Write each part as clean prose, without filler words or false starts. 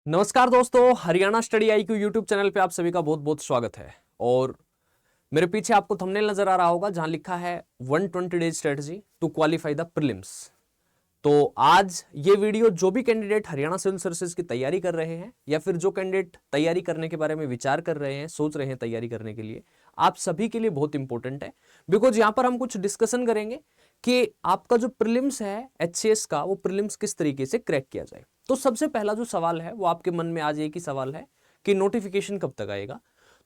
नमस्कार दोस्तों, Haryana study IQ YouTube channel पे आप सभी का बहुत बहुत स्वागत है। और मेरे पीछे आपको थंबनेल नजर आ रहा होगा जहां लिखा है 120 days strategy to qualify the prelims. तो आज ये वीडियो जो भी कैंडिडेट हरियाणा सिविल सर्विसेज की तैयारी कर रहे हैं या फिर जो कैंडिडेट तैयारी करने के बारे में विचार कर रहे हैं, सोच रहे हैं तैयारी करने के लिए, आप सभी के लिए बहुत इंपॉर्टेंट है। बिकॉज यहां पर हम कुछ डिस्कशन करेंगे कि आपका जो प्रीलिम्स है एचसीएस का, वो प्रीलिम्स किस तरीके से क्रैक किया जाए। तो सबसे पहला जो सवाल है वो आपके मन में आज एक ही सवाल है कि नोटिफिकेशन कब तक आएगा।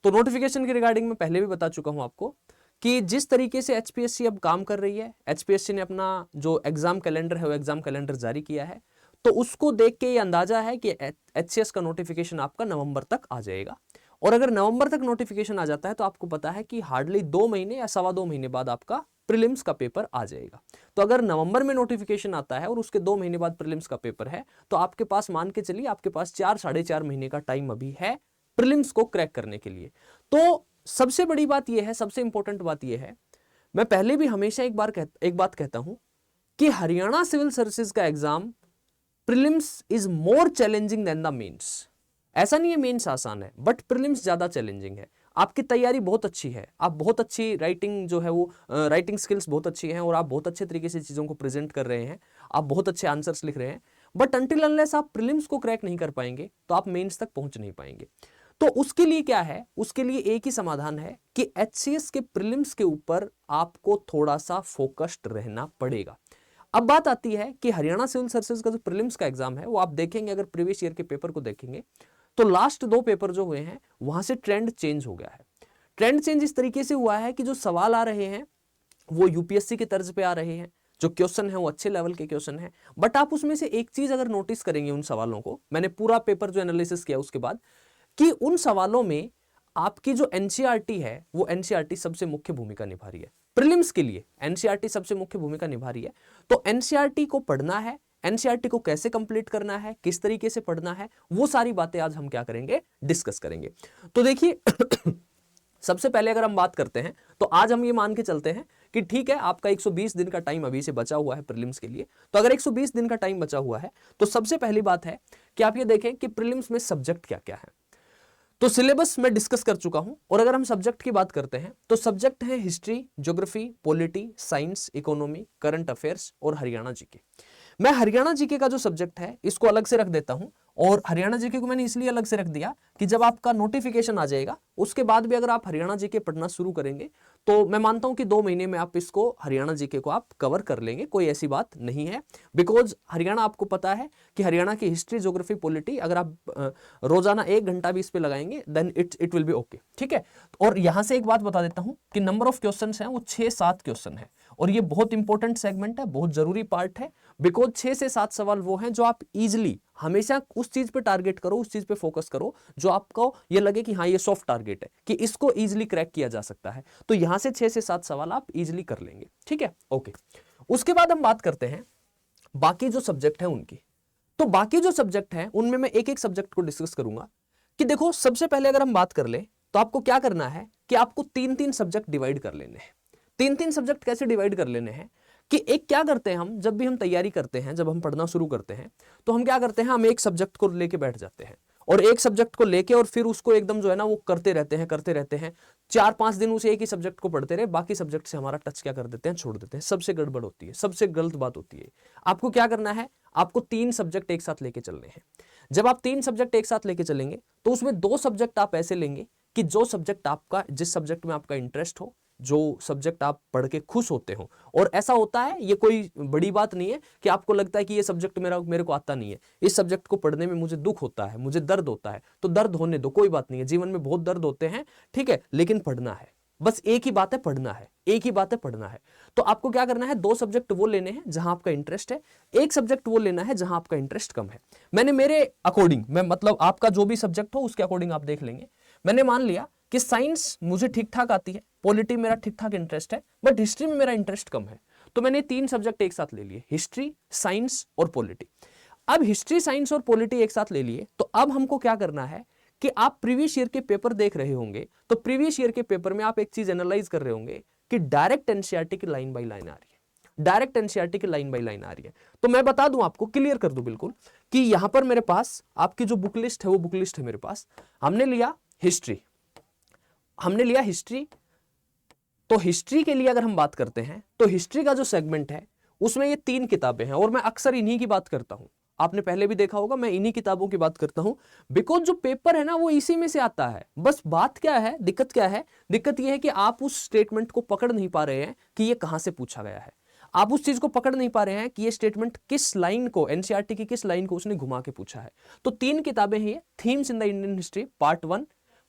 तो नोटिफिकेशन के रिगार्डिंग मैं पहले भी बता चुका हूं आपको कि जिस तरीके से एचपीएससी अब काम कर रही है, एचपीएससी ने अपना जो एग्जाम कैलेंडर है वो एग्जाम कैलेंडर जारी किया है। तो उसको देख के ये अंदाजा है कि एचसीएस का नोटिफिकेशन आपका नवंबर तक आ जाएगा। और अगर नवंबर तक नोटिफिकेशन आ जाता है तो आपको पता है कि हार्डली 2 महीने या सवा 2 महीने बाद आपका प्रीलिम्स का पेपर आ जाएगा। तो अगर नवंबर में नोटिफिकेशन आता है और उसके 2 महीने बाद प्रीलिम्स का पेपर है तो आपके पास, मान के चलिए, आपके पास 4-4.5 महीने का टाइम अभी है प्रीलिम्स को क्रैक करने के लिए। तो सबसे बड़ी बात यह है, सबसे इंपॉर्टेंट बात यह है, मैं पहले भी हमेशा एक बात कहता हूं कि हरियाणा सिविल सर्विसेज का exam prelims is more challenging than the mains. ऐसा नहीं है मेंस आसान है, बट प्रीलिम्स ज्यादा चैलेंजिंग है। आपकी तैयारी बहुत अच्छी है, आप बहुत अच्छी राइटिंग जो है वो राइटिंग स्किल्स बहुत अच्छी हैं और आप बहुत अच्छे तरीके से चीज़ों को प्रेजेंट कर रहे हैं, आप बहुत अच्छे आंसर्स लिख रहे हैं। बट अनटिल अनलेस आप प्रीलिम्स को क्रैक नहीं कर पाएंगे तो आप मेंस तक पहुंच नहीं पाएंगे। तो उसके लिए क्या है, उसके लिए एक ही समाधान है कि एचसीएस के प्रीलिम्स के ऊपर आपको थोड़ा सा फोकस्ड रहना पड़ेगा। अब बात आती है कि हरियाणा सिविल सर्विसेज का जो प्रीलिम्स का एग्जाम है वो आप देखेंगे, अगर प्रीवियस ईयर के पेपर को देखेंगे तो लास्ट 2 पेपर जो हुए हैं वहां से ट्रेंड चेंज हो गया है। ट्रेंड चेंज इस तरीके से हुआ है कि जो सवाल आ रहे हैं वो यूपीएससी के तर्ज पे आ रहे हैं, जो क्वेश्चन है वो अच्छे लेवल के क्वेश्चन है। बट आप उसमें से एक चीज अगर नोटिस करेंगे उन सवालों को, मैंने पूरा पेपर जो एनालिसिस किया उसके बाद, कि उन सवालों में आपकी जो एनसीईआरटी है वो एनसीईआरटी सबसे मुख्य भूमिका निभा रही है। प्रीलिम्स के लिए एनसीईआरटी सबसे मुख्य भूमिका निभा रही है। तो एनसीईआरटी को पढ़ना है, एनसीईआरटी को कैसे कंप्लीट करना है, किस तरीके से पढ़ना है, वो सारी बातें आज हम क्या करेंगे, डिस्कस करेंगे। तो देखिए सबसे पहले अगर हम बात करते हैं तो आज हम ये मान के चलते हैं कि ठीक है, आपका 120 दिन का टाइम अभी से बचा हुआ है प्रीलिम्स के लिए। तो अगर 120 दिन का टाइम बचा हुआ है तो सबसे पहली बात है कि आप ये देखें कि प्रीलिम्स में सब्जेक्ट क्या क्या है। तो सिलेबस मैं डिस्कस कर चुका हूं, और अगर हम सब्जेक्ट की बात करते हैं तो सब्जेक्ट है history, geography, polity, science, economy, current affairs और हरियाणा जीके। मैं हरियाणा जीके का जो सब्जेक्ट है इसको अलग से रख देता हूं, और हरियाणा जीके को मैंने इसलिए अलग से रख दिया कि जब आपका नोटिफिकेशन आ जाएगा उसके बाद भी अगर आप हरियाणा जीके पढ़ना शुरू करेंगे तो मैं मानता हूं कि 2 महीने में आप इसको, हरियाणा जीके को आप कवर कर लेंगे, कोई ऐसी बात नहीं है। बिकॉज हरियाणा, आपको पता है कि हरियाणा की हिस्ट्री, ज्योग्राफी, पॉलिटी अगर आप रोजाना 1 घंटा भी इस पे लगाएंगे then it will be okay, ठीक है। और यहां से एक बात बता देता हूं कि नंबर ऑफ क्वेश्चन है वो 6-7 क्वेश्चन है, और ये बहुत इंपॉर्टेंट सेगमेंट है, बहुत जरूरी पार्ट है। बिकॉज 6 से 7 सवाल वो हैं जो आप इजिली, हमेशा उस चीज पे टारगेट करो, उस चीज पे फोकस करो जो आपको ये लगे कि हाँ ये सॉफ्ट टारगेट है, कि इसको इजिली क्रैक किया जा सकता है। तो यहां से 6 से 7 सवाल आप इजिली कर लेंगे, ठीक है, ओके। उसके बाद हम बात करते हैं बाकी जो सब्जेक्ट है उनकी। तो बाकी जो सब्जेक्ट है उनमें मैं एक एक सब्जेक्ट को डिस्कस करूंगा। कि देखो, सबसे पहले अगर हम बात कर ले तो आपको क्या करना है कि आपको 3-3 सब्जेक्ट डिवाइड कर लेने हैं। 3-3 सब्जेक्ट कैसे डिवाइड कर लेने हैं कि एक क्या करते हैं, हम जब भी हम तैयारी करते हैं, जब हम पढ़ना शुरू करते हैं तो हम क्या करते हैं, हम एक सब्जेक्ट को लेके बैठ जाते हैं, और एक सब्जेक्ट को लेके और फिर उसको एकदम जो है ना वो करते रहते हैं 4-5 दिन उसे एक ही सब्जेक्ट को पढ़ते रहे, बाकी सब्जेक्ट से हमारा टच क्या कर देते हैं, छोड़ देते हैं। सबसे गड़बड़ होती है, सबसे गलत बात होती है। आपको क्या करना है, आपको 3 सब्जेक्ट एक साथ लेके चलने हैं। जब आप 3 सब्जेक्ट एक साथ लेके चलेंगे तो उसमें 2 सब्जेक्ट आप ऐसे लेंगे कि जो सब्जेक्ट आपका, जिस सब्जेक्ट में आपका इंटरेस्ट हो, जो सब्जेक्ट आप पढ़ के खुश होते हो। और ऐसा होता है, ये कोई बड़ी बात नहीं है कि आपको लगता है कि ये सब्जेक्ट मेरे को आता नहीं है, इस सब्जेक्ट को पढ़ने में मुझे दुख होता है, मुझे दर्द होता है। तो दर्द होने दो, कोई बात नहीं है, जीवन में बहुत दर्द होते हैं, ठीक है, लेकिन पढ़ना है। बस एक ही बात है, पढ़ना है, एक ही बात है, पढ़ना है। तो आपको क्या करना है, 2 सब्जेक्ट वो लेने हैं जहां आपका इंटरेस्ट है, एक सब्जेक्ट वो लेना है जहां आपका इंटरेस्ट कम है। मैंने मेरे अकॉर्डिंग, मैं मतलब आपका जो भी सब्जेक्ट हो उसके अकॉर्डिंग आप देख लेंगे। मैंने मान लिया कि साइंस मुझे ठीक ठाक आती है, पॉलिटी मेरा ठीक ठाक इंटरेस्ट है, बट हिस्ट्री में मेरा इंटरेस्ट कम है। तो मैंने 3 सब्जेक्ट एक साथ ले लिए, हिस्ट्री, साइंस और पॉलिटी। अब हिस्ट्री, साइंस और पॉलिटी एक साथ ले लिए तो अब हमको क्या करना है कि आप प्रीवियस ईयर के पेपर देख रहे होंगे, तो प्रीवियस ईयर के पेपर में आप एक चीज एनालाइज कर रहे होंगे कि डायरेक्ट एनसीईआरटी की लाइन बाय लाइन आ रही है। डायरेक्ट एनसीईआरटी की लाइन बाय लाइन आ रही है। तो मैं बता दूं आपको, क्लियर कर दूं बिल्कुल, कि यहां पर मेरे पास आपकी जो बुक लिस्ट है वो बुक लिस्ट है मेरे पास। हमने लिया हिस्ट्री, तो हिस्ट्री के लिए अगर हम बात करते हैं तो हिस्ट्री का जो सेगमेंट है उसमें ये 3 किताबें हैं, और मैं अक्सर इन्हीं की बात करता हूं। आपने पहले भी देखा होगा, मैं इन्हीं किताबों की बात करता हूं, बिकॉज जो पेपर है ना वो इसी में से आता है। बस बात क्या है, दिक्कत क्या है, दिक्कत यह है कि आप उस स्टेटमेंट को पकड़ नहीं पा रहे हैं कि ये कहां से पूछा गया है। आप उस चीज को पकड़ नहीं पा रहे हैं कि ये स्टेटमेंट किस लाइन को, एनसीईआरटी की किस लाइन को उसने घुमा के पूछा है। तो 3 किताबें हैं ये, themes in the Indian history part 1,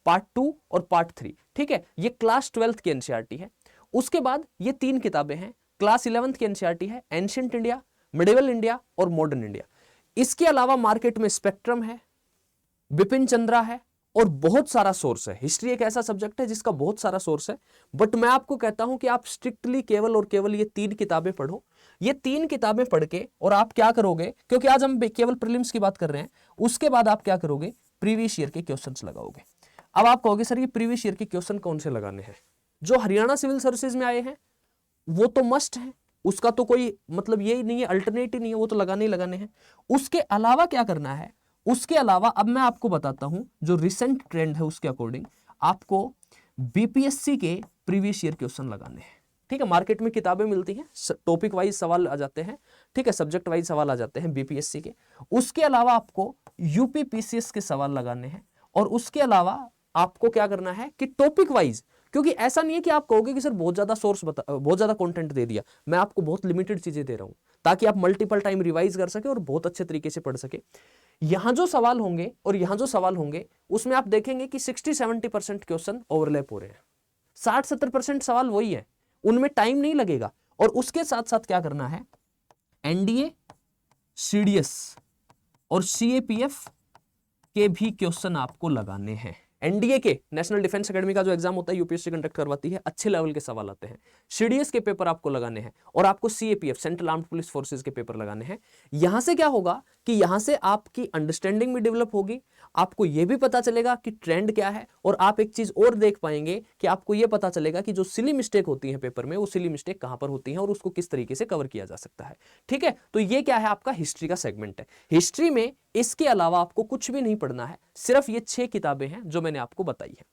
part 2 और पार्ट 3। ठीक है, ये क्लास 12th की एनसीईआरटी है। उसके बाद ये 3 किताबें हैं, क्लास 11th की एनसीईआरटी है, एंशिएंट इंडिया, मिडिवल इंडिया और मॉडर्न इंडिया। इसके अलावा मार्केट में स्पेक्ट्रम है, बिपिन चंद्रा है और बहुत सारा सोर्स है। हिस्ट्री एक ऐसा सब्जेक्ट है जिसका बहुत सारा सोर्स है, बट मैं आपको कहता हूं कि आप स्ट्रिक्टली केवल और केवल ये 3 किताबें पढ़ो। ये 3 किताबें पढ़ के और आप क्या करोगे, क्योंकि आज हम केवल प्रीलिम्स की बात कर रहे हैं, उसके बाद आप क्या करोगे, प्रीवियस ईयर के क्वेश्चंस लगाओगे। अब आप कहोगे सर ये प्रीवियस ईयर के क्वेश्चन कौन से लगाने हैं? जो हरियाणा सिविल सर्विसेज में आए हैं वो तो मस्ट है, उसका तो कोई मतलब ये नहीं है, अल्टरनेट ही नहीं है, वो तो लगाने ही लगाने हैं। उसके अलावा क्या करना है, उसके अलावा अब मैं आपको बताता हूं जो रिसेंट ट्रेंड है उसके अकॉर्डिंग आपको बीपीएससी के प्रीवियस ईयर क्वेश्चन लगाने हैं। ठीक है, मार्केट में किताबें मिलती हैं, टॉपिक वाइज सवाल आ जाते हैं, ठीक है, सब्जेक्ट वाइज सवाल आ जाते हैं बीपीएससी के। उसके अलावा आपको यूपी पीसीएस के सवाल लगाने हैं, और उसके अलावा आपको क्या करना है कि टॉपिक वाइज, क्योंकि ऐसा नहीं है कि आप कहोगे कि सर बहुत ज्यादा सोर्स बहुत ज्यादा कंटेंट दे दिया, मैं आपको बहुत लिमिटेड चीजें दे रहा हूं ताकि आप मल्टीपल टाइम रिवाइज कर सके और बहुत अच्छे तरीके से पढ़ सके। यहां जो सवाल होंगे और यहां जो सवाल होंगे उसमें आप देखेंगे कि 60-70% क्वेश्चन ओवरलैप हो रहे हैं, 60-70% सवाल वही है, उनमें टाइम नहीं लगेगा। और उसके साथ साथ क्या करना है, एनडीए, सीडीएस और सीएपीएफ के भी क्वेश्चन आपको लगाने हैं। एनडीए के, नेशनल डिफेंस एकेडमी का जो एग्जाम होता है यूपीएससी कंडक्ट करवाती है, अच्छे लेवल के सवाल आते हैं। सीडीएस के पेपर आपको लगाने हैं, और आपको CAPF, central armed police forces के पेपर लगाने हैं। यहां से क्या होगा कि यहां से आपकी अंडरस्टैंडिंग भी डेवलप होगी, आपको यह भी पता चलेगा कि ट्रेंड क्या है, और आप एक चीज और देख पाएंगे कि आपको यह पता चलेगा कि जो सिली मिस्टेक होती है पेपर में, वो सिली मिस्टेक कहां पर होती है और उसको किस तरीके से कवर किया जा सकता है। ठीक है, तो ये क्या है, आपका हिस्ट्री का सेगमेंट है। हिस्ट्री में इसके अलावा आपको कुछ भी नहीं पढ़ना है, सिर्फ ये 6 किताबें हैं जो मैंने आपको बताई है।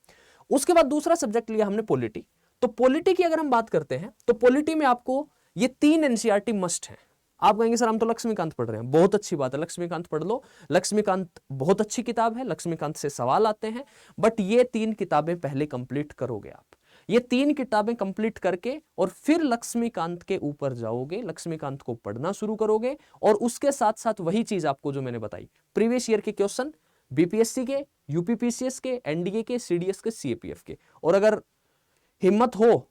उसके बाद दूसरा सब्जेक्ट लिया हमने पॉलिटी। तो पॉलिटी की अगर हम बात करते हैं तो पॉलिटी में आपको ये 3 एनसीईआरटी मस्ट है। आप कहेंगे सर हम तो लक्ष्मीकांत पढ़ रहे हैं, बहुत अच्छी बात है, लक्ष्मीकांत पढ़ लो, लक्ष्मीकांत बहुत अच्छी किताब है, लक्ष्मीकांत से सवाल आते हैं, बट ये 3 किताबें पहले कंप्लीट करोगे आप। ये 3 किताबें कंप्लीट करके और फिर लक्ष्मीकांत के ऊपर जाओगे, लक्ष्मीकांत को पढ़ना शुरू करोगे, और उसके साथ साथ वही चीज आपको जो मैंने बताई, प्रीवियस ईयर के क्वेश्चन बीपीएससी के, यूपीपीसीएस के, एनडीए के, सीडीएस के, सीएपीएफ के। और अगर हिम्मत हो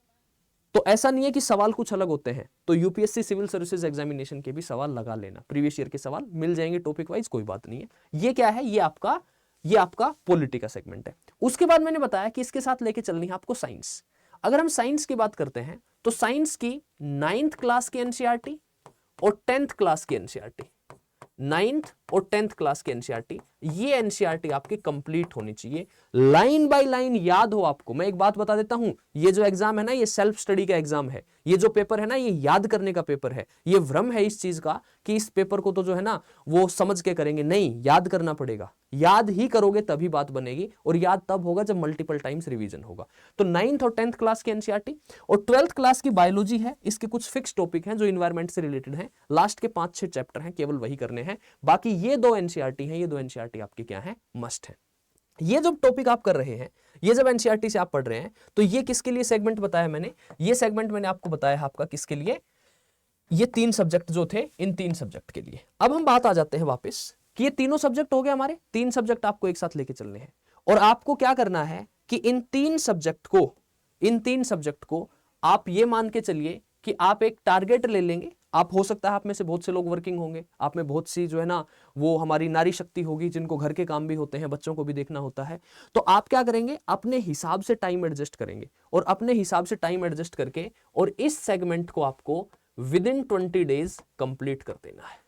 तो ऐसा नहीं है कि सवाल कुछ अलग होते हैं, तो यूपीएससी सिविल सर्विसेज एग्जामिनेशन के भी सवाल लगा लेना, प्रीवियस ईयर के सवाल मिल जाएंगे टॉपिक वाइज, कोई बात नहीं है। ये क्या है, ये आपका पॉलिटी का सेगमेंट है। उसके बाद मैंने बताया कि इसके साथ लेके चलनी है आपको साइंस। अगर हम साइंस की बात करते हैं तो साइंस की 9th क्लास की एनसीईआरटी और 10th क्लास की एनसीईआरटी, 9th और 10th क्लास की एनसीईआरटी, ये एनसीईआरटी आपकी कंप्लीट होनी चाहिए, लाइन बाय लाइन याद हो आपको। मैं एक बात बता देता हूं, ये जो एग्जाम है ना, ये सेल्फ स्टडी का एग्जाम है, ये जो पेपर है ना, ये याद करने का पेपर है। ये भ्रम है इस चीज का कि इस पेपर को तो जो है ना वो समझ के करेंगे, नहीं, याद करना पड़ेगा, याद ही करोगे तभी बात बनेगी, और याद तब होगा जब मल्टीपल टाइम्स रिवीजन होगा। तो 9th और 10th क्लास की एनसीईआरटी, और 12th क्लास की बायोलॉजी है, इसके कुछ फिक्स टॉपिक हैं जो इन्वायरमेंट से रिलेटेड हैं, लास्ट के 5-6 चैप्टर हैं, केवल वही करने हैं। बाकी ये 2 एनसीईआरटी हैं, ये 2 एनसीईआरटी आपकी क्या है, मस्ट है। ये जो टॉपिक आप कर रहे हैं, ये जब एनसीईआरटी से आप पढ़ रहे हैं, तो ये किसके लिए सेगमेंट बताया मैंने, ये सेगमेंट मैंने आपको बताया आपका किसके लिए, ये 3 सब्जेक्ट जो थे, इन 3 सब्जेक्ट के लिए। अब हम बात आ जाते हैं वापस कि ये तीनों सब्जेक्ट हो गए हमारे, 3 सब्जेक्ट आपको एक साथ लेके चलने हैं, और आपको क्या करना है कि इन 3 सब्जेक्ट को आप ये मान के चलिए कि आप एक टारगेट ले लेंगे। आप, हो सकता है आप में से बहुत से लोग वर्किंग होंगे, आप में बहुत सी जो है ना वो हमारी नारी शक्ति होगी जिनको घर के काम भी होते हैं, बच्चों को भी देखना होता है, तो आप क्या करेंगे, अपने हिसाब से टाइम एडजस्ट करेंगे, और अपने हिसाब से टाइम एडजस्ट करके और इस सेगमेंट को आपको विदिन 20 डेज कंप्लीट कर देना है।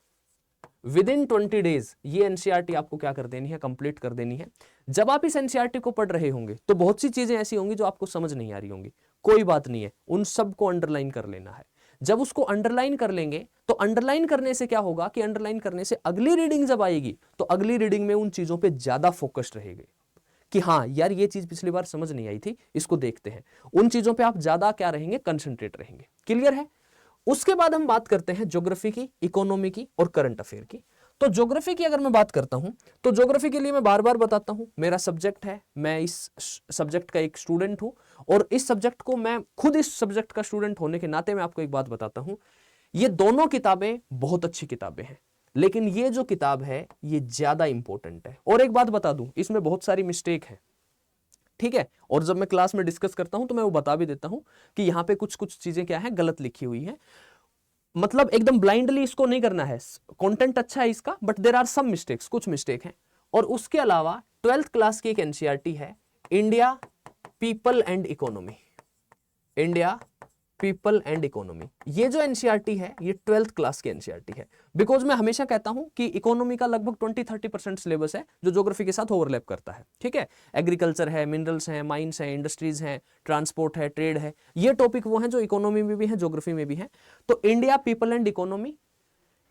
विदिन 20 डेज ये एनसीईआरटी आपको क्या कर देनी है, कंप्लीट कर देनी है। जब आप इस एनसीईआरटी को पढ़ रहे होंगे तो बहुत सी चीजें ऐसी होंगी जो आपको समझ नहीं आ रही होंगी, कोई बात नहीं है, उन सबको अंडरलाइन कर लेना है। जब उसको अंडरलाइन कर लेंगे तो अंडरलाइन करने से क्या होगा कि अंडरलाइन करने से अगली रीडिंग जब आएगी तो अगली रीडिंग में उन चीजों पे ज्यादा फोकस्ड रहेंगे कि हाँ यार ये चीज पिछली बार समझ नहीं आई थी, इसको देखते हैं। उन चीजों पे आप ज्यादा क्या रहेंगे, कंसंट्रेट रहेंगे। क्लियर है? उसके बाद हम बात करते हैं ज्योग्राफी की, इकोनॉमी की और करंट अफेयर की। तो ज्योग्राफी की अगर मैं बात करता हूं तो ज्योग्राफी के लिए मैं बार बार बताता हूं, मेरा सब्जेक्ट है, मैं इस सब्जेक्ट का एक स्टूडेंट हूं और इस सब्जेक्ट को मैं खुद इस सब्जेक्ट का स्टूडेंट होने के नाते मैं आपको एक बात बताता हूं, ये दोनों किताबें बहुत अच्छी किताबें हैं, लेकिन ये जो किताब है ये ज्यादा इंपॉर्टेंट है। और एक बात बता दूं, इसमें बहुत सारी मिस्टेक है, ठीक है, और जब मैं क्लास में डिस्कस करता हूं तो मैं वो बता भी देता हूं कि यहां पे कुछ कुछ चीजें क्या है, गलत लिखी हुई है। मतलब एकदम ब्लाइंडली इसको नहीं करना है, कंटेंट अच्छा है इसका, but there are some mistakes, कुछ मिस्टेक हैं। और उसके अलावा 12th क्लास की एक एनसीईआरटी है, India people and economy, India people and economy. ये जो एनसीईआरटी है ये 12th क्लास की एनसीईआरटी है। बिकॉज मैं हमेशा कहता हूं कि इकोनॉमी का लगभग 20-30% सिलेबस है जो ज्योग्राफी के साथ ओवरलैप करता है, ठीक है। एग्रीकल्चर है, मिनरल्स हैं, माइंस हैं, इंडस्ट्रीज हैं, ट्रांसपोर्ट है, ट्रेड है, ये टॉपिक वो हैं जो इकोनॉमी में भी है, ज्योग्राफी में भी है। तो इंडिया पीपल एंड इकोनॉमी,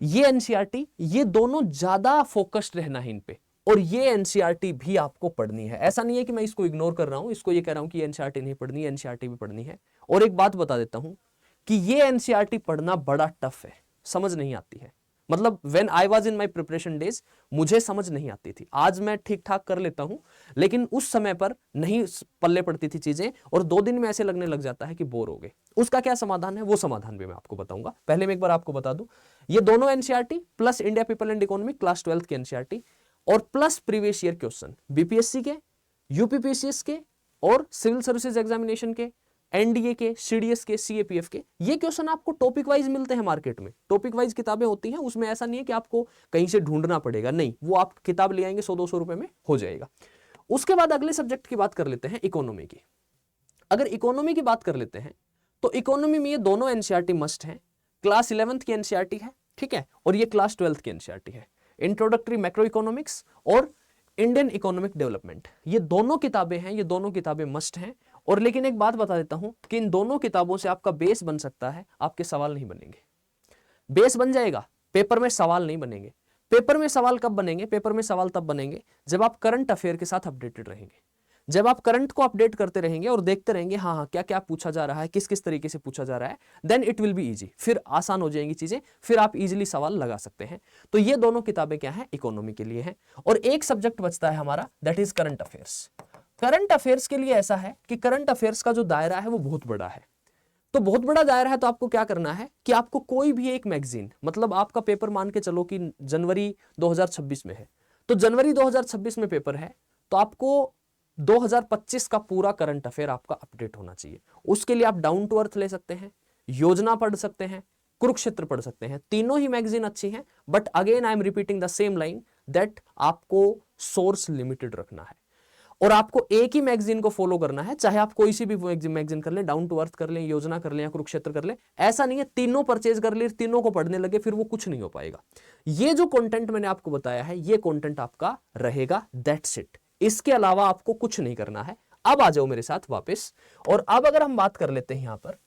ये एनसीईआरटी, ये दोनों ज्यादा फोकस्ड रहना है इन पे। और ये एनसीईआरटी भी आपको पढ़नी है, ऐसा नहीं है कि मैं इसको इग्नोर कर रहा हूं, इसको ये कह रहा हूं कि एनसीईआरटी नहीं पढ़नी, एनसीईआरटी भी पढ़नी है। और एक बात बता देता हूं कि ये एनसीईआरटी पढ़ना बड़ा टफ है, समझ नहीं आती है। मतलब when I was in my preparation days मुझे समझ नहीं आती थी, आज मैं ठीक ठाक कर लेता हूं, लेकिन उस समय पर नहीं पल्ले पड़ती थी चीजें, और 2 दिन में ऐसे लगने लग जाता है कि बोर हो गए। उसका क्या समाधान है, वो समाधान भी मैं आपको बताऊंगा। पहले मैं एक बार आपको बता दूं, ये दोनों NCERT plus India people and economy class 12th की एनसीईआरटी और plus previous year question BPSC के, यूपीपीसीएस के और सिविल सर्विसेज एग्जामिनेशन के, एनडीए के, सीडीएस के, सीएपीएफ के, ये क्वेश्चन आपको टॉपिक वाइज मिलते हैं मार्केट में। टॉपिक वाइज किताबें होती हैं, उसमें ऐसा नहीं है कि आपको कहीं से ढूंढना पड़ेगा, नहीं, वो आप किताब ले आएंगे 100-200 रुपए में हो जाएगा। उसके बाद अगले सब्जेक्ट की बात कर लेते हैं, इकोनॉमी की। अगर इकोनॉमी की बात कर लेते हैं तो इकोनॉमी में ये दोनों एनसीईआरटी मस्ट है। क्लास 11th की एनसीईआरटी है, ठीक है, और ये क्लास 12th की एनसीईआरटी है। इंट्रोडक्टरी मैक्रो इकोनॉमिक्स और इंडियन इकोनॉमिक डेवलपमेंट, ये दोनों किताबें हैं, ये दोनों किताबें मस्ट हैं। और लेकिन एक बात बता देता हूं कि इन दोनों किताबों से आपका बेस बन सकता है, आपके सवाल नहीं बनेंगे। बेस बन जाएगा, पेपर में सवाल नहीं बनेंगे। पेपर में सवाल कब बनेंगे, पेपर में सवाल तब बनेंगे जब आप करंट अफेयर के साथ अपडेटेड रहेंगे, जब आप करंट को अपडेट करते रहेंगे और देखते रहेंगे हाँ हाँ क्या क्या पूछा जा रहा है, किस किस तरीके से पूछा जा रहा है, then it will be easy, फिर आसान हो जाएंगी चीजें, फिर आप इजीली सवाल लगा सकते हैं। तो ये दोनों किताबें क्या है, इकोनॉमी के लिए है। और एक सब्जेक्ट बचता है हमारा, that is current affairs. Current affairs के लिए ऐसा है कि करंट अफेयर्स का जो दायरा है वो बहुत बड़ा है। तो बहुत बड़ा दायरा है, तो आपको क्या करना है कि आपको कोई भी एक मैगजीन, मतलब आपका पेपर मान के चलो कि जनवरी 2026 में है, तो जनवरी 2026 में पेपर है, तो आपको 2025 का पूरा करंट अफेयर आपका अपडेट होना चाहिए। उसके लिए आप डाउन टू अर्थ ले सकते हैं, योजना पढ़ सकते हैं, कुरुक्षेत्र पढ़ सकते हैं। तीनों ही मैगजीन अच्छी हैं, but again I am repeating the same line that आपको सोर्स लिमिटेड रखना है और आपको एक ही मैगजीन को फॉलो करना है, चाहे आप कोई सी भी मैगजीन कर लें, डाउन टू अर्थ कर लें, योजना कर लें या कुरुक्षेत्र कर लें। ऐसा नहीं है तीनों परचेज कर ले, तीनों को पढ़ने लगे, फिर वो कुछ नहीं हो पाएगा। ये जो कंटेंट मैंने आपको बताया है, ये कंटेंट आपका रहेगा, दैट्स इट। इसके अलावा आपको कुछ नहीं करना है। अब आ जाओ मेरे साथ वापस, और अब अगर हम बात कर लेते हैं यहां पर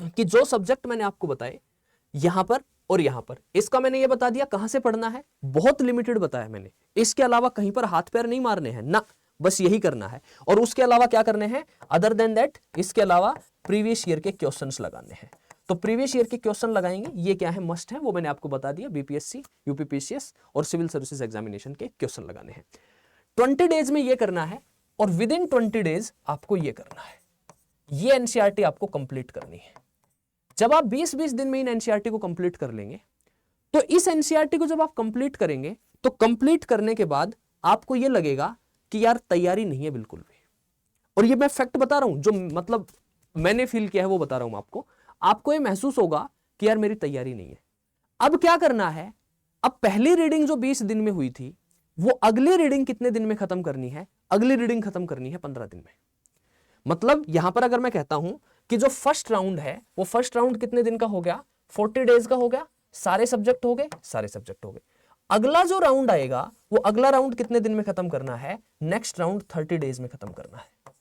कि जो सब्जेक्ट मैंने आपको बताए यहां पर और यहां पर, इसका मैंने ये बता दिया कहां से पढ़ना है, बहुत लिमिटेड बताया मैंने। इसके अलावा कहीं पर हाथ पैर नहीं मारने हैं ना, बस यही करना है। और उसके अलावा क्या करने हैं, अदर देन दैट, इसके अलावा प्रीवियस ईयर के क्वेश्चंस लगाने हैं। तो प्रीवियस ईयर के क्वेश्चन लगाएंगे, ये क्या है, मस्ट है, वो मैंने आपको बता दिया। बीपीएससी, यूपीपीसीएस और सिविल सर्विसेज एग्जामिनेशन के क्वेश्चन लगाने हैं। 20 डेज में ये करना है और विद इन 20 डेज आपको ये करना है, ये एनसीईआरटी आपको कंप्लीट करनी है। जब आप 20-20 दिन में इन एनसीईआरटी को कंप्लीट कर लेंगे, तो इस एनसीईआरटी को जब आप कंप्लीट करेंगे, तो कंप्लीट करने के बाद आपको ये लगेगा कि यार तैयारी नहीं है बिल्कुल भी। और ये मैं फैक्ट बता रहा हूं, जो मतलब मैंने फील किया है वो बता रहा हूं आपको। आपको ये महसूस होगा कि यार मेरी तैयारी नहीं है। अब क्या करना है, अब पहली रीडिंग जो 20 दिन में हुई थी, वो अगली रीडिंग कितने दिन में खत्म करनी है, अगली रीडिंग खत्म करनी है 15 दिन में। मतलब यहां पर अगर मैं कहता हूं कि जो फर्स्ट राउंड है, वो फर्स्ट राउंड कितने दिन का हो गया, 40 डेज का हो गया, सारे सब्जेक्ट हो गए, सारे सब्जेक्ट हो गए। अगला जो राउंड आएगा, वो अगला राउंड कितने दिन में खत्म करना है, नेक्स्ट राउंड 30 डेज में खत्म करना है,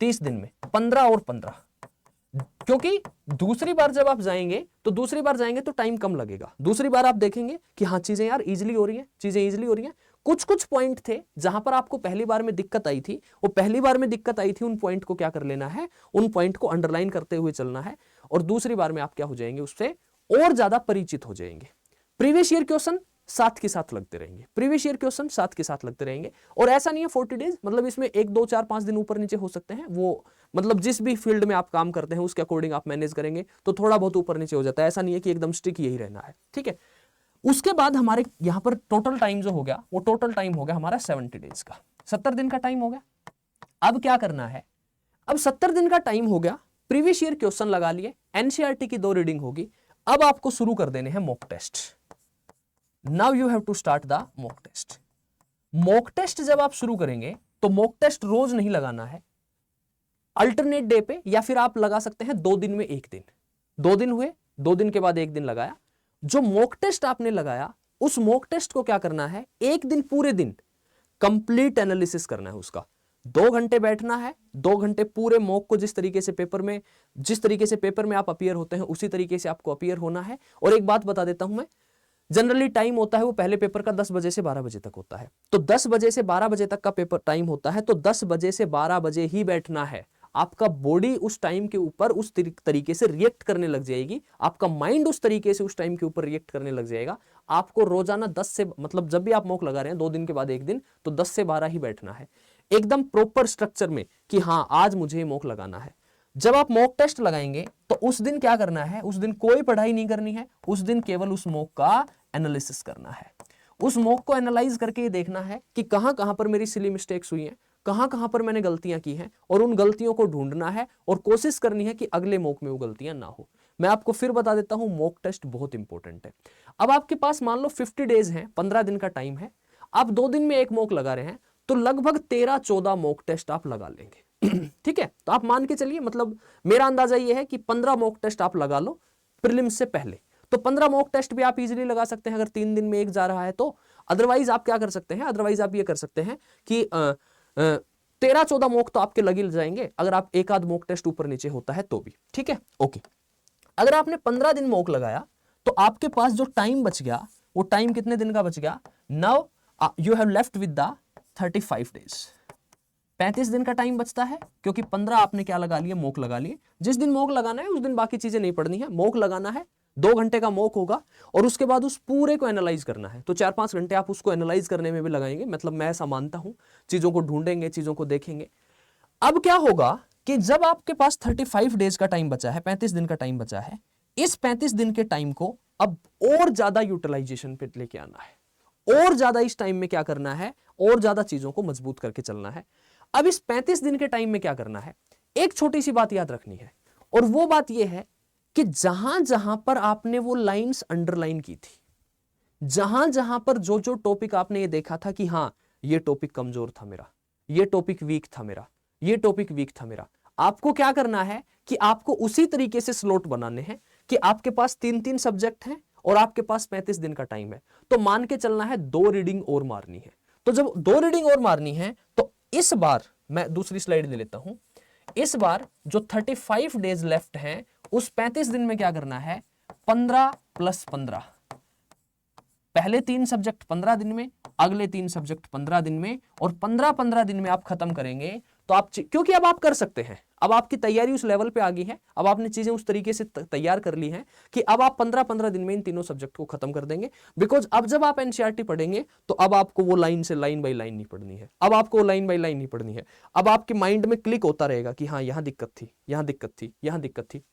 30 दिन में, 15 और 15, क्योंकि दूसरी बार जब आप जाएंगे तो टाइम कम लगेगा। दूसरी बार आप देखेंगे कि हाँ चीजें यार इजीली हो रही हैं, चीजें इजीली हो रही हैं। कुछ कुछ पॉइंट थे जहां पर आपको पहली बार में दिक्कत आई थी, वो पहली बार में दिक्कत आई थी, उन पॉइंट को क्या कर लेना है, उन पॉइंट को अंडरलाइन करते हुए चलना है, और दूसरी बार में आप क्या हो जाएंगे, उससे और ज्यादा परिचित हो जाएंगे। प्रीवियस ईयर क्वेश्चन साथ के साथ लगते रहेंगे, प्रीवियस ईयर क्वेश्चन साथ के साथ लगते रहेंगे। और ऐसा नहीं है 40 डेज, मतलब इसमें 1 2 4 5 दिन ऊपर नीचे हो सकते हैं, वो मतलब जिस भी फील्ड में आप काम करते हैं उसके अकॉर्डिंग आप मैनेज करेंगे तो थोड़ा बहुत ऊपर नीचे हो जाता है। ऐसा नहीं है कि एकदम स्टिक यही रहना है, ठीक है। उसके बाद हमारे यहां पर टोटल टाइम जो हो गया, वो टोटल टाइम हो गया हमारा 70 डेज का, 70 दिन का टाइम हो गया। अब क्या करना है, अब 70 दिन का टाइम हो गया, प्रीवियस ईयर क्वेश्चन लगा लिए, एनसीईआरटी की 2 रीडिंग होगी। अब आपको शुरू कर देने हैं mock test. Now you have to start the mock test. Mock test जब आप शुरू करेंगे तो मॉक टेस्ट रोज नहीं लगाना है, अल्टरनेट डे पे, या फिर आप लगा सकते हैं 2 दिन में 1 दिन। 2 दिन हुए, 2 दिन के बाद 1 दिन लगाया। जो मॉक टेस्ट आपने लगाया उस मॉक टेस्ट को क्या करना है, 1 दिन पूरे दिन कंप्लीट एनालिसिस करना है उसका। 2 घंटे बैठना है, 2 घंटे पूरे मॉक को जिस तरीके से पेपर में आप अपीयर होते हैं उसी तरीके से आपको अपीयर होना है। और एक बात बता देता हूं मैं, जनरली टाइम होता है वो पहले पेपर का 10 बजे से 12 बजे तक होता है, तो 10 बजे से 12 बजे तक का पेपर टाइम होता है, तो 10 बजे से 12 बजे ही बैठना है। आपका बॉडी उस टाइम के ऊपर उस तरीके से रिएक्ट करने लग जाएगी, आपका माइंड उस तरीके से उस टाइम के ऊपर रिएक्ट करने लग जाएगा। आपको रोजाना 10 से, मतलब जब भी आप मॉक लगा रहे हैं 2 दिन के बाद 1 दिन, तो 10 से 12 ही बैठना है, एकदम प्रॉपर स्ट्रक्चर में कि हाँ आज मुझे मॉक लगाना है। जब आप मॉक टेस्ट लगाएंगे तो उस दिन क्या करना है, उस दिन कोई पढ़ाई नहीं करनी है, उस दिन केवल उस मॉक का एनालिसिस करना है। उस मॉक को एनालाइज करके ये देखना है कि कहां कहां पर मेरी सिली मिस्टेक्स हुई हैं, कहां कहां पर मैंने गलतियां की हैं, और उन गलतियों को ढूंढना है और कोशिश करनी है कि अगले मॉक में वो गलतियां ना हो। मैं आपको फिर बता देता हूं, मॉक टेस्ट बहुत इंपॉर्टेंट है। अब आपके पास मान लो 50 डेज हैं, 15 दिन का टाइम है, आप 2 दिन में 1 मॉक लगा रहे हैं, तो लगभग 13-14 मॉक टेस्ट आप लगा लेंगे। ठीक है, तो आप मान के चलिए, मतलब मेरा अंदाजा यह है कि 15 मॉक टेस्ट आप लगा लो प्रीलिम्स से पहले। तो 15 मॉक टेस्ट भी आप इजीली लगा सकते हैं अगर 3 दिन में 1 जा रहा है तो। अदरवाइज आप क्या कर सकते हैं, अदरवाइज आप ये कर सकते हैं कि 13-14 मॉक तो आपके लगे जाएंगे, अगर आप एक आध मॉक टेस्ट ऊपर नीचे होता है तो भी, ठीक है, ओके। अगर आपने 15 दिन मॉक लगाया तो आपके पास जो टाइम बच गया, वो टाइम कितने दिन का बच गया, now you have left with the 35 days. 35 दिन का टाइम बचता है, क्योंकि 15 आपने क्या लगा लिए, मॉक लगा लिए। जिस दिन मॉक लगाना है उस दिन बाकी चीजें नहीं पढ़नी है, मॉक लगाना है, 2 घंटे का मॉक होगा, और उसके बाद उस पूरे को एनालाइज करना है। तो 4-5 घंटे आप उसको एनालाइज करने में भी लगाएंगे, मतलब मैं ऐसा मानता हूं, चीजों को ढूंढेंगे, चीजों को देखेंगे। अब क्या होगा कि जब आपके पास 35 डेज का टाइम बचा है, 35 दिन का टाइम बचा है, इस 35 दिन के टाइम को अब और ज्यादा यूटिलाइजेशन पे लेके आना है, और ज्यादा इस टाइम में क्या करना है, और ज्यादा चीजों को मजबूत करके चलना है। अब इस 35 दिन के टाइम में क्या करना है, एक छोटी सी बात याद रखनी है, और वो बात यह है कि जहां जहां पर आपने वो लाइंस अंडरलाइन की थी, जहां जहां पर जो जो टॉपिक आपने ये देखा था कि हाँ ये टॉपिक कमजोर था मेरा, ये टॉपिक वीक था मेरा, ये टॉपिक वीक था मेरा, आपको क्या करना है कि आपको उसी तरीके से स्लॉट बनाने हैं कि आपके पास 3-3 सब्जेक्ट हैं और आपके पास 35 दिन का टाइम है, तो मान के चलना है 2 रीडिंग और मारनी है। तो जब 2 रीडिंग और मारनी है तो इस बार मैं दूसरी स्लाइड ले लेता हूं। इस बार जो 35 डेज लेफ्ट हैं उस 35 दिन में क्या करना है, 15 + 15, पहले 3 सब्जेक्ट 15 दिन में, अगले 3 सब्जेक्ट 15 दिन में, और 15-15 दिन में आप खत्म करेंगे। तो आप, क्योंकि अब आप कर सकते हैं, अब आपकी तैयारी उस लेवल पे आ गई है, अब आपने चीजें उस तरीके से तैयार कर ली हैं कि अब आप 15-15 दिन में इन तीनों सब्जेक्ट को खत्म कर देंगे। बिकॉज अब जब आप एनसीईआरटी पढ़ेंगे तो अब आपको वो लाइन से लाइन बाई लाइन नहीं पढ़नी है, अब आपको लाइन बाई लाइन नहीं पढ़नी है, अब आपके माइंड में क्लिक होता रहेगा कि हाँ यहां दिक्कत थी, यहां दिक्कत थी, यहां दिक्कत थी।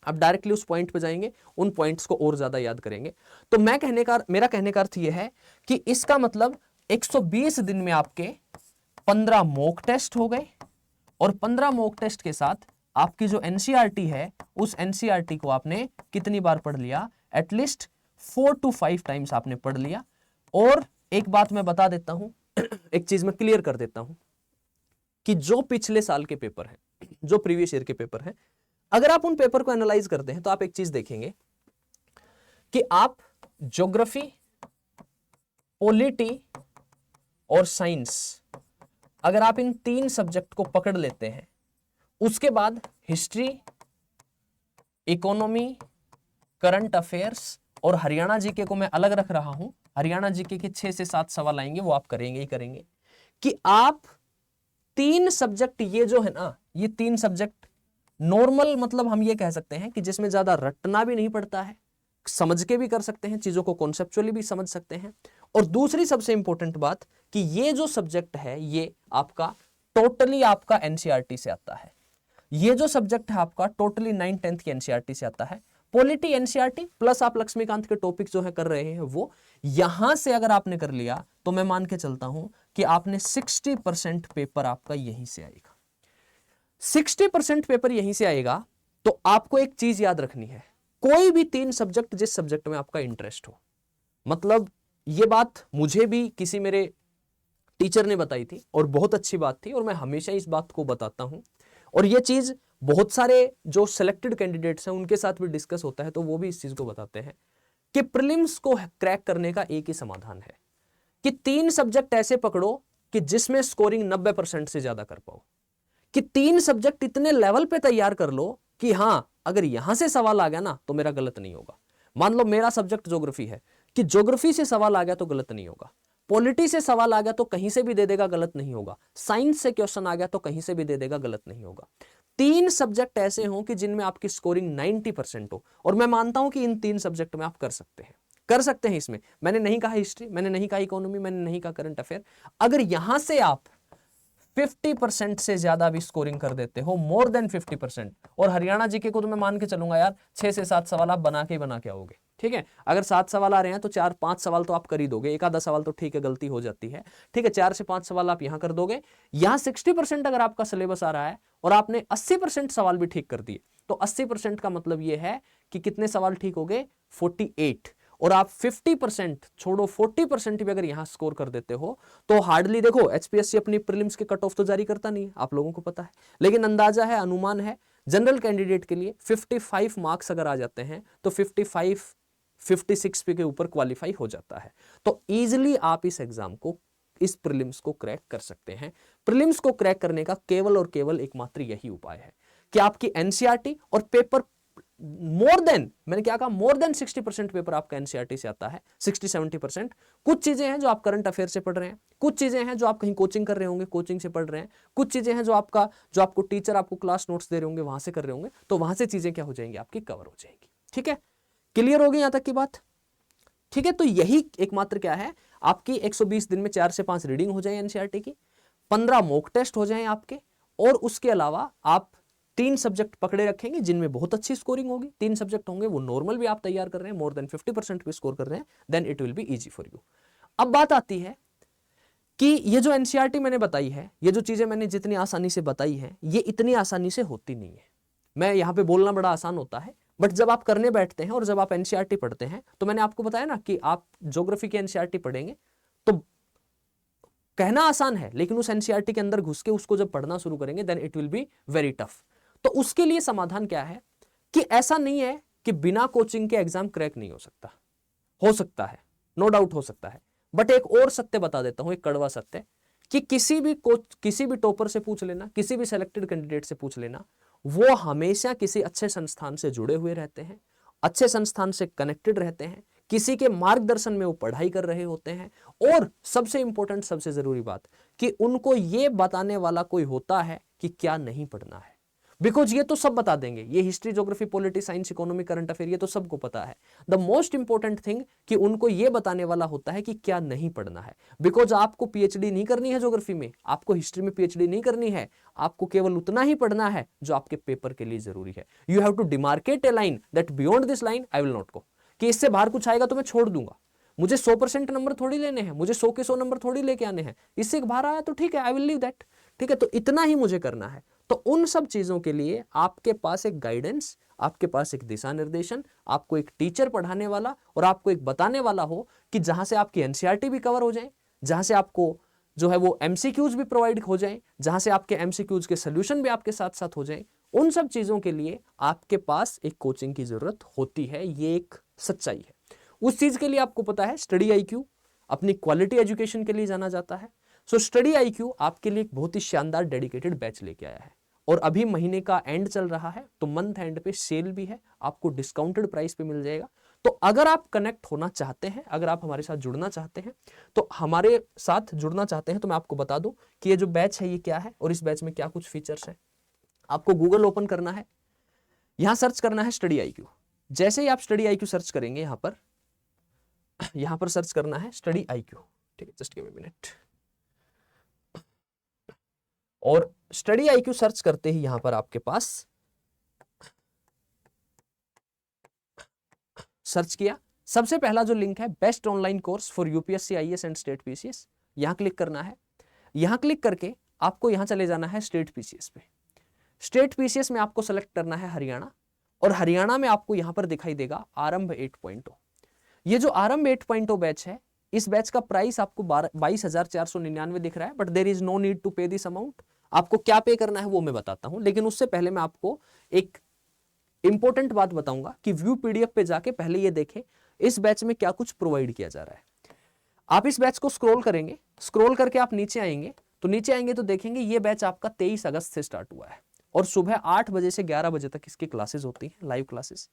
अब डायरेक्टली उस पॉइंट पे जाएंगे, उन पॉइंट्स को और ज्यादा याद करेंगे। तो मेरा कहने का अर्थ यह है कि इसका मतलब 120 दिन में आपके 15 मॉक टेस्ट हो गए, और 15 मॉक टेस्ट के साथ आपकी जो एनसीईआरटी है उस एनसीईआरटी को आपने कितनी बार पढ़ लिया, एटलीस्ट 4 to 5 टाइम्स आपने पढ़ लिया। और एक बात मैं बता देता हूं, एक चीज मैं क्लियर कर देता हूं कि जो पिछले साल के पेपर हैं, जो प्रीवियस ईयर के पेपर हैं, अगर आप उन पेपर को एनालाइज करते हैं तो आप एक चीज देखेंगे कि आप ज्योग्राफी, पॉलिटी और साइंस, अगर आप इन 3 सब्जेक्ट को पकड़ लेते हैं, उसके बाद हिस्ट्री, इकोनॉमी, करंट अफेयर्स और हरियाणा जीके को मैं अलग रख रहा हूं। हरियाणा जीके के 6 से 7 सवाल आएंगे, वो आप करेंगे ही करेंगे। कि आप 3 सब्जेक्ट ये जो है ना, ये 3 सब्जेक्ट नॉर्मल, मतलब हम ये कह सकते हैं कि जिसमें ज्यादा रटना भी नहीं पड़ता है, समझ के भी कर सकते हैं, चीजों को कॉन्सेप्चुअली भी समझ सकते हैं। और दूसरी सबसे इंपॉर्टेंट बात कि ये जो सब्जेक्ट है ये आपका टोटली आपका एनसीईआरटी से आता है। ये जो सब्जेक्ट है आपका टोटली 9th 10th की एनसीईआरटी से आता है। पॉलिटी एनसीईआरटी प्लस आप लक्ष्मीकांत के टॉपिक जो है कर रहे हैं वो, यहां से अगर आपने कर लिया तो मैं मान के चलता हूं कि आपने 60% पेपर आपका यहीं से आएगा। 60% पेपर यहीं से आएगा। तो आपको एक चीज याद रखनी है, कोई भी 3 सब्जेक्ट जिस सब्जेक्ट में आपका इंटरेस्ट हो, मतलब ये बात मुझे भी किसी मेरे टीचर ने बताई थी और बहुत अच्छी बात थी, और मैं हमेशा इस बात को बताता हूं, और ये चीज बहुत सारे जो सिलेक्टेड कैंडिडेट्स हैं उनके साथ भी डिस्कस होता है, तो वो भी इस चीज को बताते हैं कि प्रीलिम्स को क्रैक करने का एक ही समाधान है कि 3 सब्जेक्ट ऐसे पकड़ो कि जिसमें स्कोरिंग 90% से ज्यादा कर पाओ, कि 3 सब्जेक्ट इतने लेवल पे तैयार कर लो कि हां अगर यहां से सवाल आ गया ना तो मेरा गलत नहीं होगा। मान लो मेरा सब्जेक्ट ज्योग्राफी है, कि ज्योग्राफी से सवाल आ गया तो गलत नहीं होगा, पॉलिटी से सवाल आ गया तो कहीं से भी दे देगा, गलत नहीं होगा, साइंस से क्वेश्चन आ गया तो कहीं से भी दे देगा, गलत नहीं होगा। 3 सब्जेक्ट ऐसे हों कि जिनमें आपकी स्कोरिंग 90% हो, और मैं मानता हूं कि इन 3 सब्जेक्ट में आप कर सकते हैं इसमें। मैंने नहीं कहा हिस्ट्री, मैंने नहीं कहा इकोनॉमी, मैंने नहीं कहा करंट अफेयर। अगर यहां से आप 50% से ज्यादा भी स्कोरिंग कर देते हो, मोर देन 50%, और हरियाणा जीके को तो मैं मान के चलूंगा यार 6 से 7 सवाल आप बना के आओगे, ठीक है। अगर 7 सवाल आ रहे हैं तो 4-5 सवाल तो आप कर ही दोगे, एक आधा सवाल तो ठीक है गलती हो जाती है, ठीक है, 4 से 5 सवाल आप यहां कर दोगे। यहां 60% अगर आपका सिलेबस आ रहा है और आपने 80% सवाल भी ठीक कर दिए, तो 80% का मतलब यह है कि कितने सवाल ठीक हो गए, 48। और आप 50% छोड़ो, 40% भी अगर यहां स्कोर कर देते हो तो हार्डली, देखो एचपीएससी अपनी प्रीलिम्स के कट ऑफ तो जारी करता नहीं, आप लोगों को पता है, लेकिन अंदाजा है, अनुमान है, जनरल कैंडिडेट के लिए 55 मार्क्स अगर आ जाते हैं तो 56 के ऊपर क्वालिफाई हो जाता है। तो इजीली आप इस एग्जाम को, इस प्रीलिम्स को क्रैक कर सकते हैं। प्रीलिम्स को क्रैक करने का केवल और केवल एकमात्र यही उपाय है कि आपकी एनसीईआरटी और पेपर मोर देन, मैंने क्या कहा, मोर देन 60% पेपर आपका एनसीईआरटी से आता है, 60-70%। कुछ चीजें हैं जो आप करंट अफेयर से पढ़ रहे हैं, कुछ चीजें हैं जो आप कहीं कोचिंग कर रहे होंगे, कोचिंग से पढ़ रहे हैं, कुछ चीजें हैं जो आपको टीचर आपको क्लास नोट्स दे रहे होंगे, वहां से कर रहे होंगे, तो वहां से चीजें क्या हो जाएंगी, आपकी कवर हो जाएगी। ठीक है, क्लियर हो गई यहां तक की बात? ठीक है, तो यही एकमात्र क्या है, आपकी 120 दिन में 4 से 5 रीडिंग हो जाए एनसीईआरटी की, 15 मॉक टेस्ट हो जाए आपके, और उसके अलावा आप 3 सब्जेक्ट पकड़े रखेंगे जिनमें बहुत अच्छी स्कोरिंग होगी। 3 सब्जेक्ट होंगे वो नॉर्मल भी आप तैयार कर रहे हैं, मोर देन 50% भी स्कोर कर रहे हैं, then it will be easy for you. अब बात आती है कि ये जो एनसीईआरटी मैंने बताई है, ये जो चीजें मैंने जितनी आसानी से बताई है, ये इतनी आसानी से होती नहीं है। मैं यहां पे बोलना बड़ा आसान होता है, बट जब आप करने बैठते हैं और जब आप एनसीईआरटी पढ़ते हैं, तो मैंने आपको बताया ना कि आप ज्योग्राफी की एनसीईआरटी पढ़ेंगे तो कहना आसान है, लेकिन उस एनसीईआरटी के अंदर घुस के उसको जब पढ़ना शुरू करेंगे then it will be very tough. तो उसके लिए समाधान क्या है कि ऐसा नहीं है कि बिना कोचिंग के एग्जाम क्रैक नहीं हो सकता है, नो डाउट हो सकता है, बट एक और सत्य बता देता हूं, एक कड़वा सत्य, कि किसी भी टॉपर से पूछ लेना, किसी भी सेलेक्टेड कैंडिडेट से पूछ लेना, वो हमेशा किसी अच्छे संस्थान से जुड़े हुए रहते हैं, अच्छे संस्थान से कनेक्टेड रहते हैं, किसी के मार्गदर्शन में वो पढ़ाई कर रहे होते हैं, और सबसे इंपॉर्टेंट, सबसे जरूरी बात कि उनको ये बताने वाला कोई होता है कि क्या नहीं पढ़ना है। बिकॉज ये तो सब बता देंगे, ये history, geography, polity, science, economy, current affair, ये तो सबको पता है। द मोस्ट इंपॉर्टेंट थिंग कि उनको ये बताने वाला होता है कि क्या नहीं पढ़ना है। बिकॉज आपको पीएचडी नहीं करनी है ज्योग्राफी में, आपको हिस्ट्री में पीएचडी नहीं करनी है, आपको केवल उतना ही पढ़ना है जो आपके पेपर के लिए जरूरी है। You have to demarcate a line that beyond this line I will not go, कि इससे बाहर कुछ आएगा तो मैं छोड़ दूंगा। मुझे 100% नंबर थोड़ी लेने हैं, मुझे 100 के 100 नंबर थोड़ी लेके आने हैं, इससे बाहर आया तो ठीक है, आई विल लीव दैट। ठीक है, तो इतना ही मुझे करना है। तो उन सब चीजों के लिए आपके पास एक गाइडेंस, आपके पास एक दिशा निर्देशन, आपको एक टीचर पढ़ाने वाला और आपको एक बताने वाला हो कि जहां से आपकी एनसीईआरटी भी कवर हो जाए, जहां से आपको जो है वो एमसीक्यूज भी प्रोवाइड हो जाए, जहां से आपके एमसीक्यूज के सोल्यूशन भी आपके साथ साथ हो जाए, उन सब चीजों के लिए आपके पास एक कोचिंग की जरूरत होती है। ये एक सच्चाई है। उस चीज के लिए आपको पता है स्टडी आईक्यू अपनी क्वालिटी एजुकेशन के लिए जाना जाता है। सो स्टडी आईक्यू आपके लिए एक बहुत ही शानदार डेडिकेटेड बैच लेके आया है, और अभी महीने का एंड चल रहा है तो मंथ एंड पे सेल भी है, आपको डिस्काउंटेड प्राइस पे मिल जाएगा। तो अगर आप कनेक्ट होना चाहते हैं, अगर आप हमारे साथ जुड़ना चाहते हैं, तो हमारे साथ जुड़ना चाहते हैं तो मैं आपको बता दूं कि ये जो बैच है ये क्या है और इस बैच में क्या कुछ फीचर्स है। आपको गूगल ओपन करना है, यहां सर्च करना है स्टडी IQ। जैसे ही आप स्टडी IQ सर्च करेंगे यहां पर सर्च करना है स्टडी IQ, ठीक है, जस्ट गिव मी मिनट। और स्टडी IQ सर्च करते ही यहां पर आपके पास सर्च किया, सबसे पहला जो लिंक है best online course for UPSC IAS and state PCS, यहां क्लिक करना है। यहां क्लिक करके आपको यहां चले जाना है स्टेट PCS पे। स्टेट PCS में आपको सेलेक्ट करना है हरियाणा, और हरियाणा में आपको यहां पर दिखाई देगा आरंभ 8.0। ये जो आरंभ 8.0 बैच है, इस बैच का प्राइस आपको 22,499 दिख रहा है, but there is no need to pay this amount. आपको क्या पे करना है वो मैं बताता हूं, लेकिन उससे पहले मैं आपको एक इंपॉर्टेंट बात बताऊंगा कि व्यू PDF पे जाके पहले ये देखें इस बैच में क्या कुछ प्रोवाइड किया जा रहा है। आप इस बैच को स्क्रॉल करेंगे, स्क्रॉल करके आप नीचे आएंगे तो देखेंगे ये बैच आपका 23 अगस्त से स्टार्ट हुआ है और सुबह 8 बजे से 11 बजे तक इसकी क्लासेस होती हैं, लाइव क्लासेस।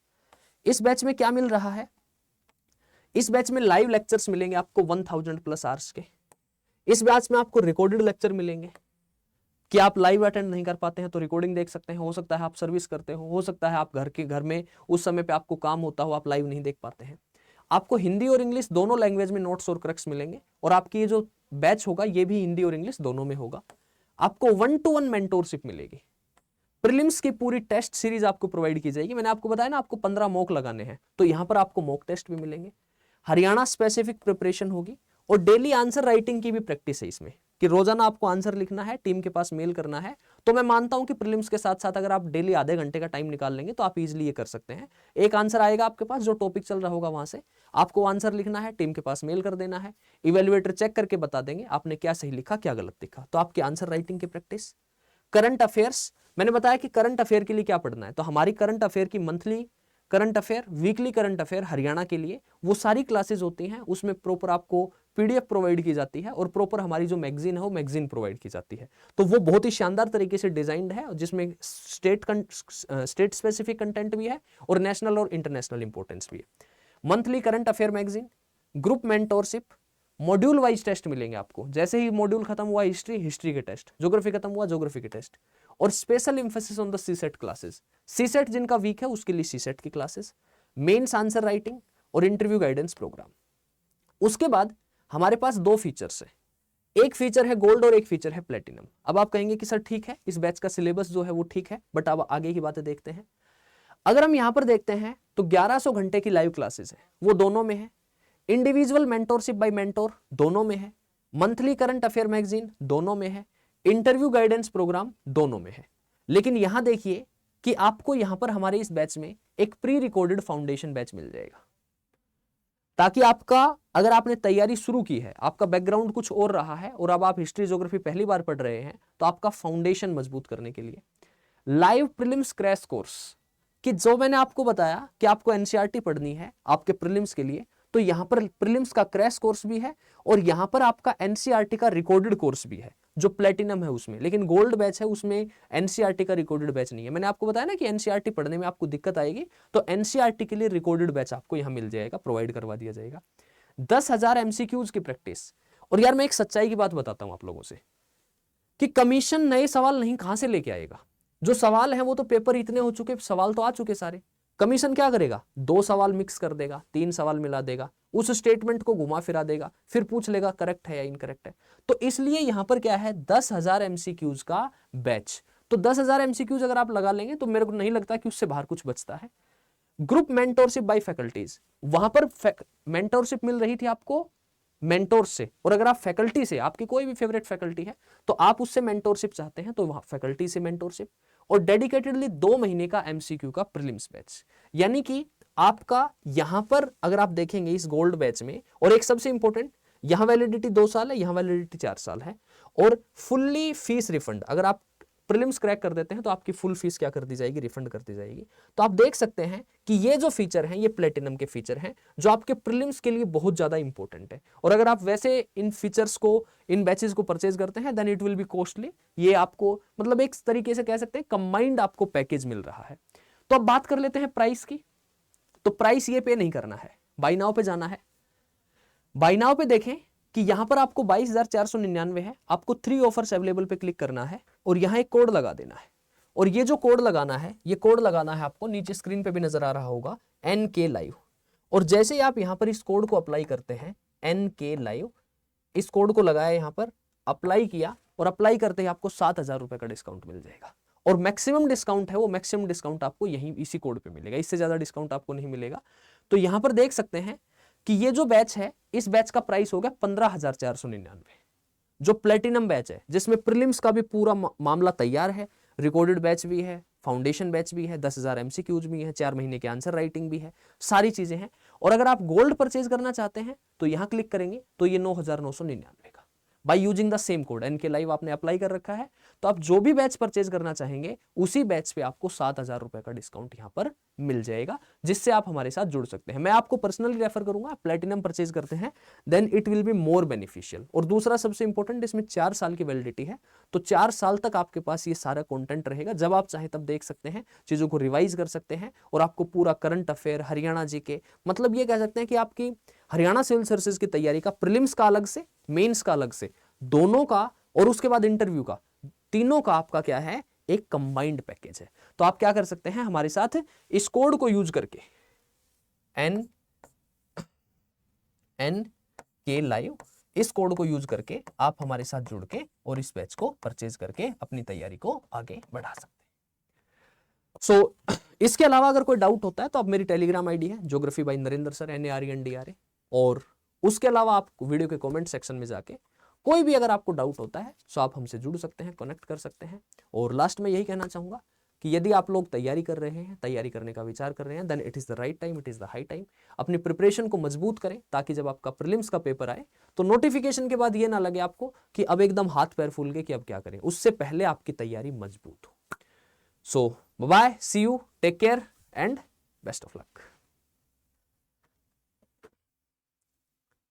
इस बैच में क्या मिल रहा है, इस बैच में लाइव लेक्चर्स मिलेंगे आपको 1000+ आवर्स के। इस बैच में आपको रिकॉर्डेड लेक्चर मिलेंगे कि आप लाइव अटेंड नहीं कर पाते हैं तो रिकॉर्डिंग देख सकते हैं। हो सकता है आप सर्विस करते हो सकता है आप घर में उस समय पे आपको काम होता हो, आप लाइव नहीं देख पाते हैं। आपको हिंदी और इंग्लिश दोनों लैंग्वेज में नोट्स और क्रक्स मिलेंगे, और आपकी ये जो बैच होगा ये भी हिंदी और इंग्लिश दोनों में होगा। आपको 1-to-1 मेंटोरशिप मिलेगी। प्रीलिम्स की पूरी टेस्ट सीरीज आपको प्रोवाइड की जाएगी। मैंने आपको बताया ना आपको 15 मॉक लगाने हैं, तो यहां पर आपको मॉक टेस्ट भी मिलेंगे। हरियाणा स्पेसिफिक प्रिपरेशन होगी, और डेली आंसर राइटिंग की भी प्रैक्टिस है इसमें कि रोजाना आपको आंसर लिखना है, टीम के पास मेल करना है। तो मैं मानता हूं कि प्रीलिम्स के साथ साथ अगर आप डेली आधे घंटे का टाइम निकाल लेंगे तो आप इजीली ये कर सकते हैं। एक आंसर आएगा आपके पास, जो टॉपिक चल रहा होगा वहां से आपको आंसर लिखना है, टीम के पास मेल कर देना है, इवेल्युएटर चेक करके बता देंगे आपने क्या सही लिखा क्या गलत लिखा। तो आपकी आंसर राइटिंग की प्रैक्टिस। करंट अफेयर्स, मैंने बताया कि करंट अफेयर के लिए क्या पढ़ना है, तो हमारी करंट अफेयर की monthly current affair, weekly current affair Haryana के लिए वो सारी क्लासेस होती हैं। उसमें प्रॉपर आपको PDF प्रोवाइड की जाती है, और प्रॉपर हमारी जो मैगजीन है वो मैगजीन प्रोवाइड की जाती है। तो वो बहुत ही शानदार तरीके से डिजाइंड है, जिसमें स्टेट स्पेसिफिक कंटेंट भी है और नेशनल और इंटरनेशनल इंपॉर्टेंस भी है। Monthly current affair magazine, group mentorship, module wise test मिलेंगे आपको। जैसे ही मॉड्यूल खत्म हुआ हिस्ट्री के टेस्ट, ज्योग्राफी खत्म हुआ ज्योग्राफी के टेस्ट, और special Infosys on the CSET classes. CSET जिनका वीक है उसके लिए CSET की क्लासेस, मेंस आंसर राइटिंग और इंटरव्यू गाइडेंस प्रोग्राम। उसके बाद हमारे पास 2 फीचर्स है, एक फीचर है गोल्ड और एक फीचर है प्लेटिनम। अब आप कहेंगे कि सर ठीक है, इस बैच का सिलेबस जो है वो ठीक है, बट अब आगे की बातें देखते हैं। अगर हम यहां पर देखते हैं तो 1100 घंटे की लाइव क्लासेस है, वो दोनों में है। इंडिविजुअल मेंटोरशिप बाय मेंटोर दोनों में है। मंथली करंट अफेयर मैगजीन दोनों में है। इंटरव्यू गाइडेंस प्रोग्राम दोनों में है। लेकिन यहां देखिए कि आपको यहां पर हमारे इस बैच में एक प्री रिकॉर्डेड फाउंडेशन बैच मिल जाएगा, ताकि आपका अगर आपने तैयारी शुरू की है, आपका बैकग्राउंड कुछ और रहा है और अब आप हिस्ट्री ज्योग्राफी पहली बार पढ़ रहे हैं, तो आपका फाउंडेशन मजबूत करने के लिए लाइव प्रीलिम्स क्रैश कोर्स, कि जो मैंने आपको बताया कि आपको NCERT पढ़नी है आपके प्रीलिम्स के लिए, तो यहां पर प्रीलिम्स का क्रैश कोर्स भी है और यहां पर आपका NCERT का रिकॉर्डेड कोर्स भी है जो प्लेटिनम है उसमें। लेकिन गोल्ड बैच है उसमें NCERT का रिकॉर्डेड बैच नहीं है। मैंने आपको बताया ना कि NCERT पढ़ने में आपको दिक्कत आएगी, तो NCERT के लिए रिकॉर्डेड बैच आपको यहां मिल जाएगा, प्रोवाइड करवा दिया जाएगा। 10,000 MCQs की प्रैक्टिस। और यार मैं एक सच्चाई की बात बताता हूं आप लोगों से कि कमीशन नए सवाल नहीं कहां से लेके आएगा। जो सवाल है वो तो पेपर इतने हो चुके, सवाल तो आ चुके सारे। कमीशन क्या करेगा, 2 सवाल मिक्स कर देगा, 3 सवाल मिला देगा, उस स्टेटमेंट को घुमा फिरा देगा, फिर पूछ लेगा करेक्ट है या इनकरेक्ट है। तो इसलिए यहां पर क्या है, 10,000 MCQs का बैच। तो 10,000 MCQs अगर आप लगा लेंगे तो मेरे को नहीं लगता कि उससे बाहर कुछ बचता है। ग्रुप मेंटोरशिप बाय फैकल्टीज, वहां पर मेंटोरशिप मिल रही थी आपको मेंटोर से, और अगर आप फैकल्टी से, आपकी कोई भी फेवरेट फैकल्टी है तो आप उससे मेंटोरशिप चाहते हैं तो वहां फैकल्टी से मेंटोरशिप, और डेडिकेटेडली 2 महीने का MCQ का प्रीलिम्स बैच। यानी कि आपका यहां पर अगर आप देखेंगे इस गोल्ड बैच में, और एक सबसे इंपॉर्टेंट, यहां वैलिडिटी 2 साल है, यहां वैलिडिटी 4 साल है, और फुल्ली फीस रिफंड। अगर आप प्रीलिम्स क्रैक कर देते हैं तो आपकी फुल फीस क्या कर दी जाएगी, रिफंड कर दी जाएगी। तो आप देख सकते हैं कि ये जो फीचर हैं ये प्लेटिनम के फीचर हैं जो आपके प्रीलिम्स के लिए बहुत ज्यादा इंपॉर्टेंट है। और अगर आप वैसे इन फीचर्स को, इन बैचेस को परचेज करते हैं then it will be costly. ये आपको मतलब एक तरीके से कह सकते हैं कंबाइंड आपको पैकेज मिल रहा है। तो अब बात कर लेते हैं प्राइस की। तो प्राइस ये पे नहीं करना है, बाय नाउ पे जाना है। बाय नाउ पे देखें कि यहां पर आपको 22,499 है, आपको 3 ऑफर्स अवेलेबल पे क्लिक करना है और यहां एक कोड लगा देना है। और ये जो कोड लगाना है, ये कोड लगाना है आपको, नीचे स्क्रीन पे भी नजर आ रहा होगा, NK लाइव। और जैसे ही आप यहां पर इस कोड को अप्लाई करते हैं, NK लाइव, इस कोड को लगाया, यहां पर अप्लाई किया और अप्लाई करते ही आपको 7,000 रुपए का डिस्काउंट मिल जाएगा। और मैक्सिमम डिस्काउंट है वो मैक्सिमम डिस्काउंट आपको यही इसी कोड पे मिलेगा, इससे ज्यादा डिस्काउंट आपको नहीं मिलेगा। तो यहां पर देख सकते हैं कि ये जो बैच है, इस बैच का प्राइस हो गया 15,499, जो प्लेटिनम बैच है, जिसमें प्रीलिम्स का भी पूरा मामला तैयार है, रिकॉर्डेड बैच भी है, फाउंडेशन बैच भी है, 10,000 MCQs भी है, 4 महीने की आंसर राइटिंग भी है, सारी चीजें हैं। और अगर आप गोल्ड परचेज करना चाहते हैं तो यहां क्लिक करेंगे तो ये 9,999 का, by using the same code NK live आपने अप्लाई कर रखा है। तो आप जो भी बैच परचेज करना चाहेंगे उसी बैच पे आपको 7,000 रुपए का डिस्काउंट यहां पर मिल जाएगा, जिससे आप हमारे साथ जुड़ सकते हैं। मैं आपको पर्सनली रेफर करूंगा, प्लेटिनम परचेज करते हैं then it will be more beneficial. और दूसरा सबसे इंपॉर्टेंट, इसमें 4 साल की वैलिडिटी है, तो 4 साल तक आपके पास ये सारा कंटेंट रहेगा, जब आप चाहे तब देख सकते हैं, चीजों को रिवाइज कर सकते हैं और आपको पूरा करंट अफेयर, हरियाणा जीके, मतलब ये कह सकते हैं कि आपकी हरियाणा सिविल सर्विसेज की तैयारी का प्रीलिम्स का अलग से, मेंस का अलग से, दोनों का और उसके बाद इंटरव्यू का, तीनों का आपका क्या है, एक कंबाइंड पैकेज है। तो आप क्या कर सकते हैं हमारे साथ, इस कोड को यूज करके, NK लाइव, इस कोड को यूज करके आप हमारे साथ जुड़ के और इस बैच को परचेज करके अपनी तैयारी को आगे बढ़ा सकते हैं। सो इसके अलावा अगर कोई डाउट होता है तो आप, मेरी टेलीग्राम आईडी है geography bye Narendra sir, NARENDRA, और उसके अलावा आप वीडियो के कमेंट सेक्शन में जाके कोई भी अगर आपको डाउट होता है तो आप हमसे जुड़ सकते हैं, कनेक्ट कर सकते हैं। और लास्ट में यही कहना चाहूंगा कि यदि आप लोग तैयारी कर रहे हैं, तैयारी करने का विचार कर रहे हैं, then it is the right time, it is the high time. अपनी प्रिपरेशन को मजबूत करें ताकि जब आपका प्रीलिम्स का पेपर आए तो नोटिफिकेशन के बाद ये ना लगे आपको कि अब एकदम हाथ पैर फूल गए कि अब क्या करें, उससे पहले आपकी तैयारी मजबूत हो। So bye, see you, take care and best of luck.